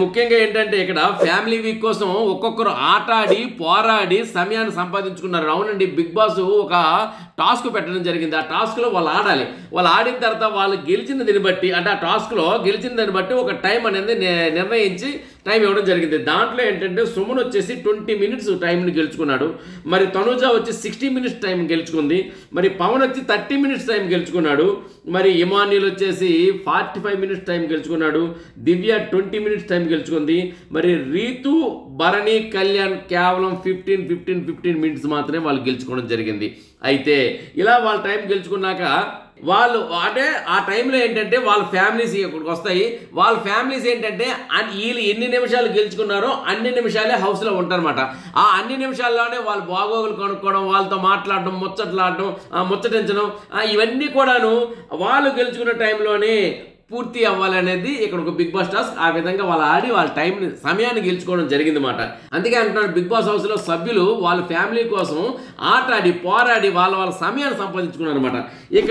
ముఖ్యంగా ఏంటంటే ఇక్కడ ఫ్యామిలీ వీక్ కోసం ఒక్కొక్కరు ఆట ఆడి పోరాడి సమయాన్ని సంపాదించుకున్నారు. అవునండి, బిగ్ బాస్ ఒక టాస్క్ పెట్టడం జరిగింది. ఆ టాస్క్లో వాళ్ళు ఆడాలి. వాళ్ళు ఆడిన తర్వాత వాళ్ళు గెలిచిన దాన్ని బట్టి, అంటే ఆ టాస్క్లో గెలిచిన దాన్ని బట్టి ఒక టైం అనేది నిర్ణయించి టైం ఇవ్వడం జరిగింది. దాంట్లో ఏంటంటే సుమన్ వచ్చేసి 20 మినిట్స్ టైంని గెలుచుకున్నాడు. మరి తనుజ వచ్చి 60 మినిట్స్ టైం గెలుచుకుంది. మరి పవన్ వచ్చి 30 మినిట్స్ టైం గెలుచుకున్నాడు. మరి ఇమాన్యుల్ వచ్చేసి 45 మినిట్స్ టైం గెలుచుకున్నాడు. దివ్య 20 మినిట్స్ టైం గెలుచుకుంది. మరి రీతు, భరణి, కళ్యాణ్ కేవలం 15 మినిట్స్ మాత్రమే వాళ్ళు గెలుచుకోవడం జరిగింది. అయితే ఇలా వాళ్ళ టైం గెలుచుకున్నాక వాళ్ళు అంటే ఆ టైంలో ఏంటంటే వాళ్ళ ఫ్యామిలీస్ ఇక్కడికి వస్తాయి. వాళ్ళ ఫ్యామిలీస్ ఏంటంటే వీళ్ళు ఎన్ని నిమిషాలు గెలుచుకున్నారో అన్ని నిమిషాలే హౌస్లో ఉంటారన్నమాట. ఆ అన్ని నిమిషాల్లోనే వాళ్ళు బాగోగులు కనుక్కోవడం, వాళ్ళతో మాట్లాడడం, ముచ్చట్లాడడం, ముచ్చటించడం, ఇవన్నీ కూడాను వాళ్ళు గెలుచుకున్న టైంలోనే పూర్తి అవ్వాలనేది ఇక్కడ ఒక బిగ్ బాస్ టాస్క్. ఆ విధంగా వాళ్ళు ఆడి వాళ్ళ టైంని, సమయాన్ని గెలుచుకోవడం జరిగిందన్నమాట. అందుకే అంటున్నాడు, బిగ్ బాస్ హౌస్లో సభ్యులు వాళ్ళ ఫ్యామిలీ కోసం ఆట ఆడి పోరాడి వాళ్ళ సమయాన్ని సంపాదించుకున్నారు అనమాట. ఇక